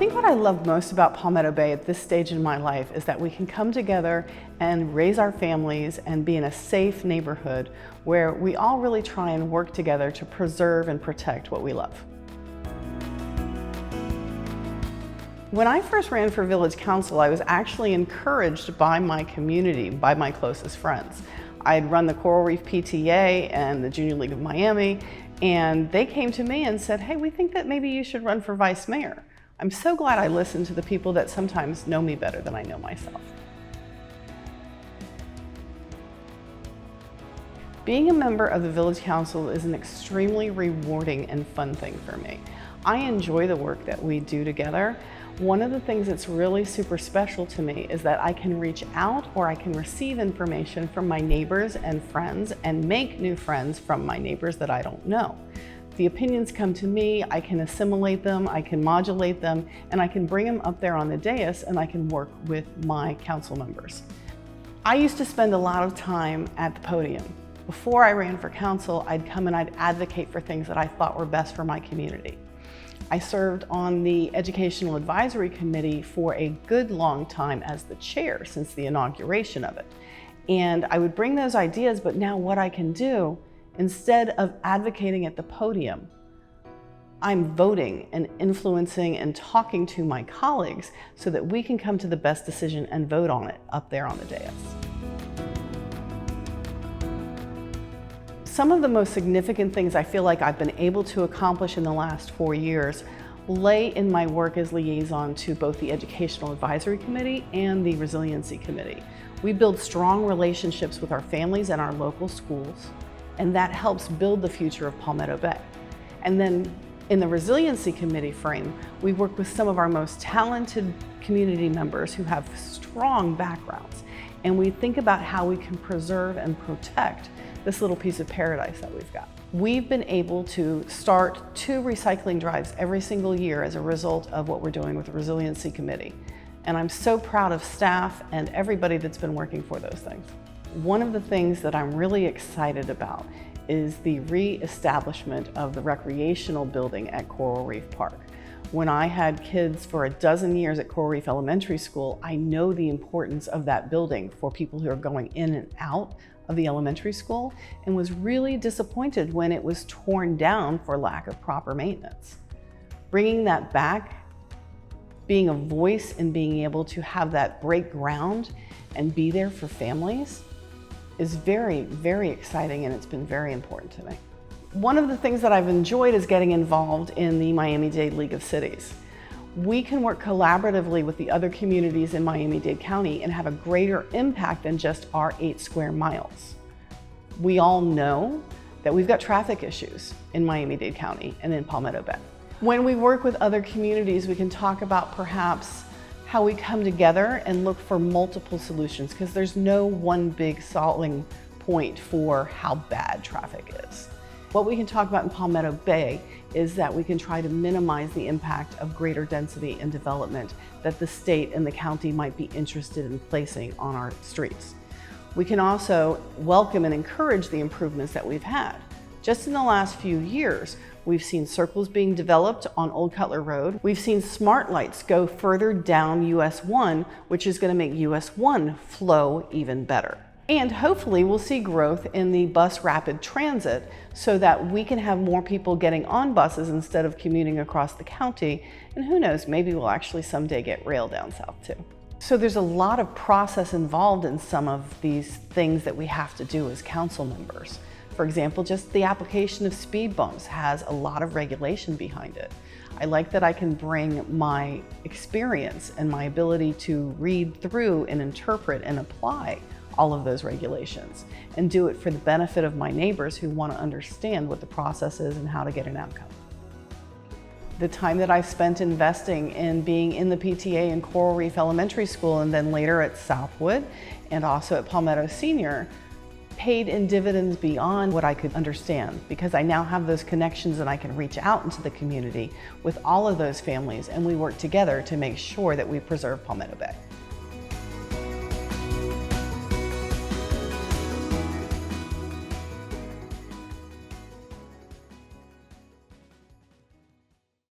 think what I love most about Palmetto Bay at this stage in my life is that we can come together and raise our families and be in a safe neighborhood where we all really try and work together to preserve and protect what we love. When I first ran for village council, I was actually encouraged by my community, by my closest friends. I'd run the Coral Reef PTA and the Junior League of Miami, and they came to me and said, hey, we think that maybe you should run for vice mayor. I'm so glad I listened to the people that sometimes know me better than I know myself. Being a member of the Village Council is an extremely rewarding and fun thing for me. I enjoy the work that we do together. One of the things that's really super special to me is that I can reach out or I can receive information from my neighbors and friends and make new friends from my neighbors that I don't know. The opinions come to me, I can assimilate them, I can modulate them, and I can bring them up there on the dais and I can work with my council members. I used to spend a lot of time at the podium. Before I ran for council, I'd come and I'd advocate for things that I thought were best for my community. I served on the Educational Advisory Committee for a good long time as the chair since the inauguration of it. And I would bring those ideas, but now what I can do, instead of advocating at the podium, I'm voting and influencing and talking to my colleagues so that we can come to the best decision and vote on it up there on the dais. Some of the most significant things I feel like I've been able to accomplish in the last 4 years lay in my work as liaison to both the Educational Advisory Committee and the Resiliency Committee. We build strong relationships with our families and our local schools, and that helps build the future of Palmetto Bay. And then in the Resiliency Committee frame, we work with some of our most talented community members who have strong backgrounds, and we think about how we can preserve and protect this little piece of paradise that we've got. We've been able to start 2 recycling drives every single year as a result of what we're doing with the Resiliency Committee. And I'm so proud of staff and everybody that's been working for those things. One of the things that I'm really excited about is the re-establishment of the recreational building at Coral Reef Park. When I had kids for a dozen years at Coral Reef Elementary School, I know the importance of that building for people who are going in and out of the elementary school, and was really disappointed when it was torn down for lack of proper maintenance. Bringing that back, being a voice and being able to have that break ground and be there for families is very, very exciting, and it's been very important to me. One of the things that I've enjoyed is getting involved in the Miami-Dade League of Cities. We can work collaboratively with the other communities in Miami-Dade County and have a greater impact than just our 8 square miles. We all know that we've got traffic issues in Miami-Dade County and in Palmetto Bay. When we work with other communities, we can talk about perhaps how we come together and look for multiple solutions, because there's no one big solving point for how bad traffic is. What we can talk about in Palmetto Bay is that we can try to minimize the impact of greater density and development that the state and the county might be interested in placing on our streets. We can also welcome and encourage the improvements that we've had. Just in the last few years, we've seen circles being developed on Old Cutler Road. We've seen smart lights go further down US 1, which is going to make US 1 flow even better. And hopefully we'll see growth in the bus rapid transit so that we can have more people getting on buses instead of commuting across the county. And who knows, maybe we'll actually someday get rail down south too. So there's a lot of process involved in some of these things that we have to do as council members. For example, just the application of speed bumps has a lot of regulation behind it. I like that I can bring my experience and my ability to read through and interpret and apply all of those regulations and do it for the benefit of my neighbors who want to understand what the process is and how to get an outcome. The time that I've spent investing in being in the PTA in Coral Reef Elementary School and then later at Southwood and also at Palmetto Senior paid in dividends beyond what I could understand, because I now have those connections and I can reach out into the community with all of those families, and we work together to make sure that we preserve Palmetto Bay.